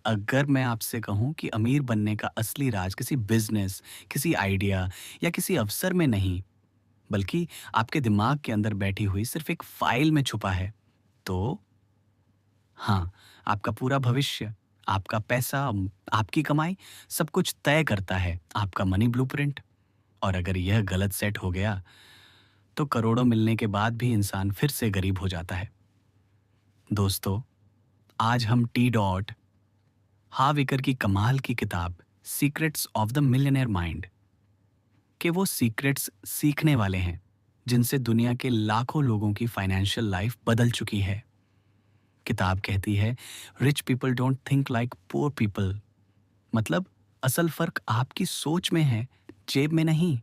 अगर मैं आपसे कहूं कि अमीर बनने का असली राज किसी बिजनेस, किसी आइडिया या किसी अवसर में नहीं, बल्कि आपके दिमाग के अंदर बैठी हुई सिर्फ एक फाइल में छुपा है, तो हाँ, आपका पूरा भविष्य, आपका पैसा, आपकी कमाई, सब कुछ तय करता है आपका मनी ब्लूप्रिंट। और अगर यह गलत सेट हो गया, तो करोड़ों मिलने के बाद भी इंसान फिर से गरीब हो जाता है। दोस्तों, आज हम टी डॉट हाविकर की कमाल की किताब secrets of the millionaire mind के वो सीक्रेट्स सीखने वाले हैं जिनसे दुनिया के लाखों लोगों की फाइनेंशियल लाइफ बदल चुकी है। किताब कहती है, rich people don't think like poor people. मतलब असल फर्क आपकी सोच में है, जेब में नहीं।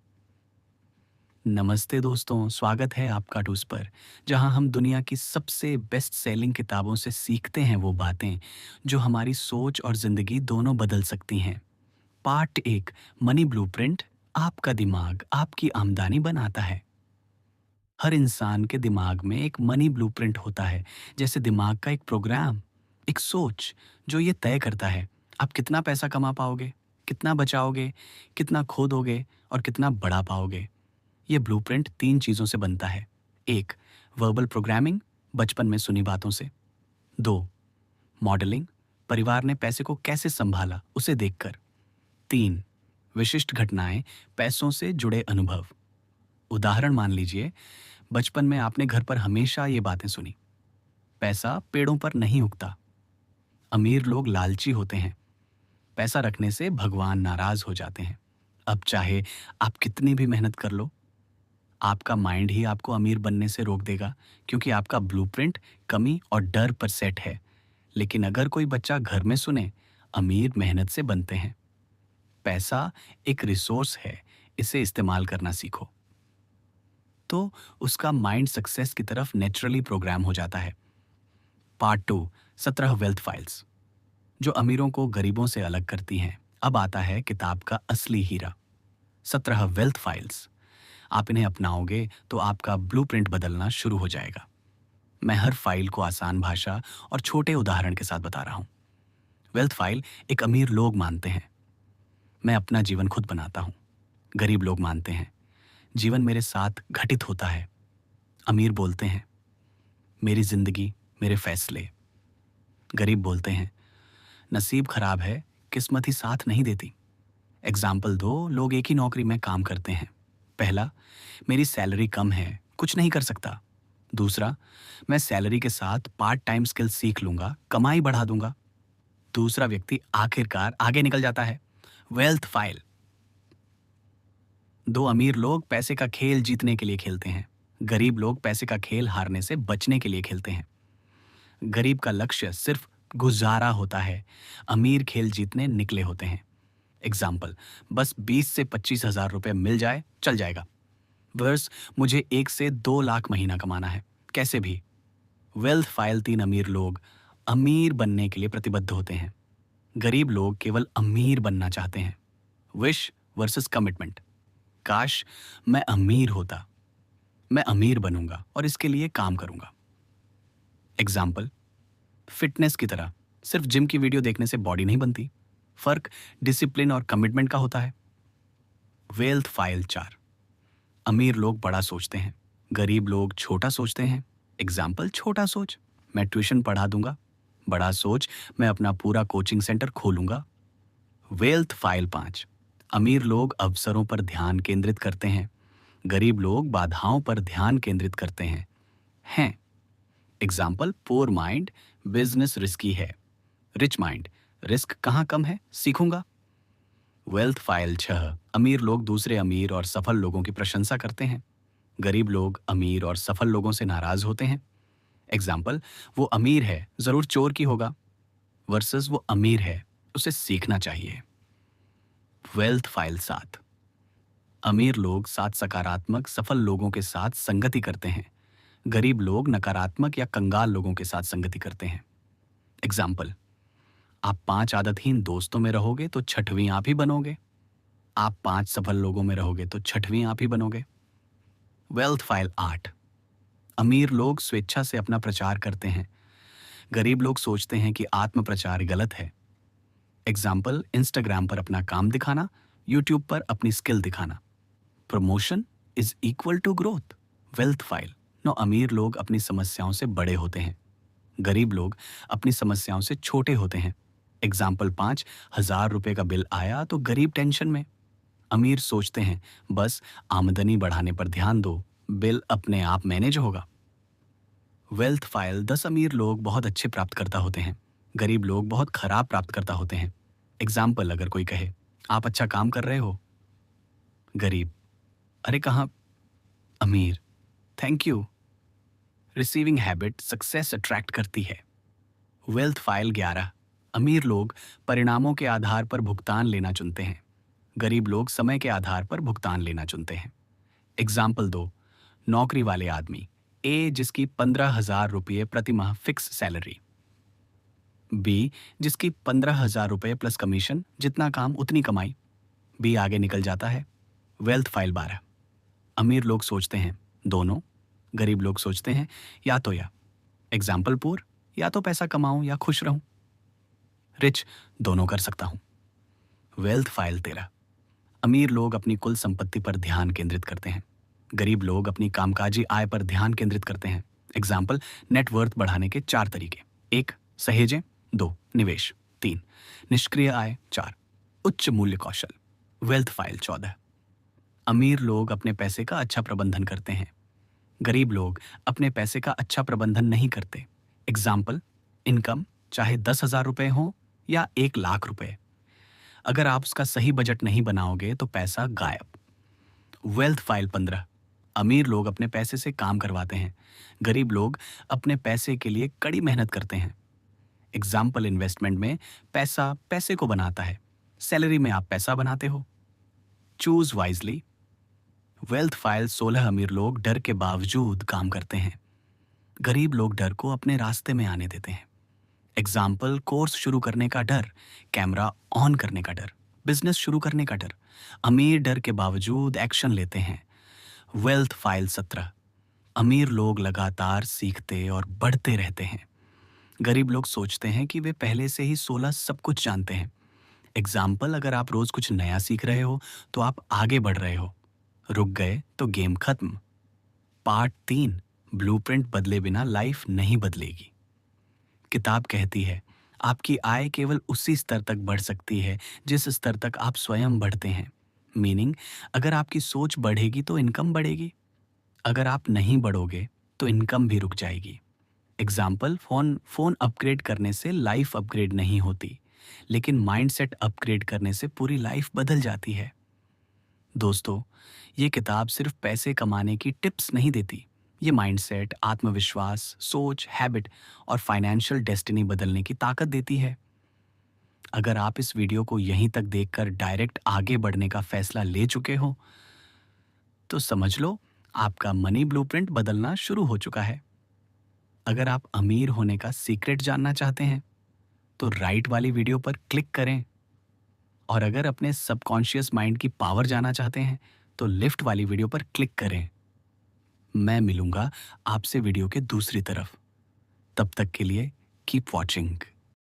नमस्ते दोस्तों, स्वागत है आपका टूस पर, जहां हम दुनिया की सबसे बेस्ट सेलिंग किताबों से सीखते हैं वो बातें जो हमारी सोच और जिंदगी दोनों बदल सकती हैं। Part 1, money blueprint. आपका दिमाग आपकी आमदनी बनाता है। हर इंसान के दिमाग में एक मनी ब्लूप्रिंट होता है, जैसे दिमाग का एक प्रोग्राम, एक सोच जो ये तय करता है आप कितना पैसा कमा पाओगे, कितना बचाओगे, कितना खो दोगे और कितना बढ़ा पाओगे। ये ब्लूप्रिंट 3 चीज़ों से बनता है। 1, वर्बल प्रोग्रामिंग, बचपन में सुनी बातों से। 2, मॉडलिंग, परिवार ने पैसे को कैसे संभाला उसे देखकर। 3, विशिष्ट घटनाएं, पैसों से जुड़े अनुभव। उदाहरण मान लीजिए, बचपन में आपने घर पर हमेशा ये बातें सुनी, पैसा पेड़ों पर नहीं उगता, अमीर लोग लालची होते हैं, पैसा रखने से भगवान नाराज हो जाते हैं। अब चाहे आप कितनी भी मेहनत कर लो, आपका माइंड ही आपको अमीर बनने से रोक देगा, क्योंकि आपका ब्लूप्रिंट कमी और डर पर सेट है। लेकिन अगर कोई बच्चा घर में सुने, अमीर मेहनत से बनते हैं, पैसा एक रिसोर्स है, इसे इस्तेमाल करना सीखो, तो उसका माइंड सक्सेस की तरफ नेचुरली प्रोग्राम हो जाता है। पार्ट 2, 17 वेल्थ फाइल्स जो अमीरों को गरीबों से अलग करती हैं। अब आता है किताब का असली हीरा, 17 वेल्थ फाइल्स। आप इन्हें अपनाओगे तो आपका ब्लूप्रिंट बदलना शुरू हो जाएगा। मैं हर फाइल को आसान भाषा और छोटे उदाहरण के साथ बता रहा हूं। वेल्थ फाइल, एक अमीर लोग मानते हैं, मैं अपना जीवन खुद बनाता हूं। गरीब लोग मानते हैं, जीवन मेरे साथ घटित होता है। अमीर बोलते हैं, मेरी जिंदगी, मेरे फैसले। गरीब बोलते हैं, नसीब खराब है, किस्मत ही साथ नहीं देती। एग्जाम्पल दो, लोग एक ही नौकरी में काम करते हैं। पहला, मेरी सैलरी कम है, कुछ नहीं कर सकता। दूसरा, मैं सैलरी के साथ पार्ट टाइम स्किल सीख लूंगा, कमाई बढ़ा दूंगा। दूसरा व्यक्ति आखिरकार आगे निकल जाता है। वेल्थ फाइल, दो अमीर लोग पैसे का खेल जीतने के लिए खेलते हैं, गरीब लोग पैसे का खेल हारने से बचने के लिए खेलते हैं। गरीब का लक्ष्य सिर्फ गुजारा होता है, अमीर खेल जीतने निकले होते हैं। एग्जाम्पल, बस 20 से 25 हजार रुपए मिल जाए चल जाएगा। वर्स, मुझे 1 से 2 लाख महीना कमाना है, कैसे भी। वेल्थ फाइल 3 अमीर लोग अमीर बनने के लिए प्रतिबद्ध होते हैं, गरीब लोग केवल अमीर बनना चाहते हैं। विश वर्सेस कमिटमेंट, काश मैं अमीर होता, मैं अमीर बनूंगा और इसके लिए काम करूंगा। एग्जाम्पल, फिटनेस की तरह सिर्फ जिम की वीडियो देखने से बॉडी नहीं बनती, फर्क डिसिप्लिन और कमिटमेंट का होता है। वेल्थ फाइल 4, अमीर लोग बड़ा सोचते हैं, गरीब लोग छोटा सोचते हैं। एग्जाम्पल, छोटा सोच, मैं ट्यूशन पढ़ा दूंगा। बड़ा सोच, मैं अपना पूरा कोचिंग सेंटर खोलूंगा। वेल्थ फाइल 5, अमीर लोग अवसरों पर ध्यान केंद्रित करते हैं, गरीब लोग बाधाओं पर ध्यान केंद्रित करते हैं। एग्जाम्पल, पोर माइंड, बिजनेस रिस्की है। रिच माइंड, रिस्क कहाँ कम है, सीखूंगा। वेल्थ फाइल 6, अमीर लोग दूसरे अमीर और सफल लोगों की प्रशंसा करते हैं, गरीब लोग अमीर और सफल लोगों से नाराज होते हैं। एग्जाम्पल, वो अमीर है, जरूर चोर की होगा, वर्सेस वो अमीर है, उसे सीखना चाहिए। वेल्थ फाइल 7, अमीर लोग साथ सकारात्मक सफल लोगों के साथ संगति करते हैं, गरीब लोग नकारात्मक या कंगाल लोगों के साथ संगति करते हैं। एग्जाम्पल, आप 5 आदतहीन दोस्तों में रहोगे तो 6वीं आप ही बनोगे, आप 5 सफल लोगों में रहोगे तो 6वीं आप ही बनोगे। वेल्थ फाइल 8, अमीर लोग स्वेच्छा से अपना प्रचार करते हैं, गरीब लोग सोचते हैं कि आत्म प्रचार गलत है। एग्जाम्पल, इंस्टाग्राम पर अपना काम दिखाना, यूट्यूब पर अपनी स्किल दिखाना। Promotion is equal to growth. Wealth file. अमीर लोग अपनी समस्याओं से बड़े होते हैं, गरीब लोग अपनी समस्याओं से छोटे होते हैं। एग्जाम्पल 5,000 रुपए का बिल आया तो गरीब टेंशन में। अमीर सोचते हैं बस आमदनी बढ़ाने पर ध्यान दो, बिल अपने आप मैनेज होगा। Wealth file. 10 अमीर लोग बहुत अच्छे प्राप्तकर्ता होते हैं, गरीब लोग बहुत खराब प्राप्तकर्ता होते हैं। एग्जाम्पल, अगर कोई कहे आप अच्छा काम कर रहे हो, गरीब, अरे कहाँ। अमीर, thank you. Receiving habit success attract करती है। Wealth file 11। अमीर लोग परिणामों के आधार पर भुगतान लेना चुनते हैं, गरीब लोग समय के आधार पर भुगतान लेना चुनते हैं। एग्जाम्पल 2। नौकरी वाले आदमी ए, जिसकी 15,000 रुपये प्रति माह फिक्स सैलरी। बी, जिसकी 15,000 रुपये प्लस कमीशन, जितना काम उतनी कमाई। बी आगे निकल जाता है। Wealth file 12। अमीर लोग सोचते हैं दोनों, गरीब लोग सोचते हैं या तो या। एग्जाम्पल पूर, या तो पैसा कमाऊं या खुश रहूं। रिच, दोनों कर सकता हूं। Wealth file 13। अमीर लोग अपनी कुल संपत्ति पर ध्यान केंद्रित करते हैं, गरीब लोग अपनी कामकाजी आय पर ध्यान केंद्रित करते हैं। एग्जाम्पल, नेटवर्थ बढ़ाने के 4 तरीके। 1, सहेजें। 2, निवेश। 3, निष्क्रिय आय। 4, उच्च मूल्य कौशल। Wealth file 14। अमीर लोग अपने पैसे का अच्छा प्रबंधन करते हैं, गरीब लोग अपने पैसे का अच्छा प्रबंधन नहीं करते। एग्जाम्पल, इनकम चाहे 10,000 रुपए हो या 1,00,000 रुपए, अगर आप उसका सही बजट नहीं बनाओगे तो पैसा गायब। Wealth file 15। अमीर लोग अपने पैसे से काम करवाते हैं, गरीब लोग अपने पैसे के लिए कड़ी मेहनत करते हैं। एग्जाम्पल, इन्वेस्टमेंट में पैसा पैसे को बनाता है, सैलरी में आप पैसा बनाते हो। Choose wisely. Wealth file 16। अमीर लोग डर के बावजूद काम करते हैं, गरीब लोग डर को अपने रास्ते में आने देते हैं। एग्जाम्पल, कोर्स शुरू करने का डर, कैमरा ऑन करने का डर, बिजनेस शुरू करने का डर। अमीर डर के बावजूद एक्शन लेते हैं। Wealth file 17। अमीर लोग लगातार सीखते और बढ़ते रहते हैं, गरीब लोग सोचते हैं कि वे पहले से ही 16 सब कुछ जानते हैं। एग्जाम्पल, अगर आप रोज कुछ नया सीख रहे हो तो आप आगे बढ़ रहे हो, रुक गए तो गेम खत्म। पार्ट 3। ब्लूप्रिंट बदले बिना लाइफ नहीं बदलेगी। किताब कहती है आपकी आय केवल उसी स्तर तक बढ़ सकती है जिस स्तर तक आप स्वयं बढ़ते हैं। मीनिंग, अगर आपकी सोच बढ़ेगी तो इनकम बढ़ेगी, अगर आप नहीं बढ़ोगे तो इनकम भी रुक जाएगी। एग्जाम्पल, फोन अपग्रेड करने से लाइफ अपग्रेड नहीं होती, लेकिन माइंडसेट अपग्रेड करने से पूरी लाइफ बदल जाती है। दोस्तों, ये किताब सिर्फ पैसे कमाने की टिप्स नहीं देती, ये माइंडसेट, आत्मविश्वास, सोच, हैबिट और फाइनेंशियल डेस्टिनी बदलने की ताकत देती है। अगर आप इस वीडियो को यहीं तक देखकर डायरेक्ट आगे बढ़ने का फैसला ले चुके हो तो समझ लो आपका मनी ब्लूप्रिंट बदलना शुरू हो चुका है। अगर आप अमीर होने का सीक्रेट जानना चाहते हैं तो राइट वाली वीडियो पर क्लिक करें, और अगर अपने सबकॉन्शियस माइंड की पावर जानना चाहते हैं तो लिफ्ट वाली वीडियो पर क्लिक करें। मैं मिलूंगा आपसे वीडियो के दूसरी तरफ। तब तक के लिए कीप वॉचिंग।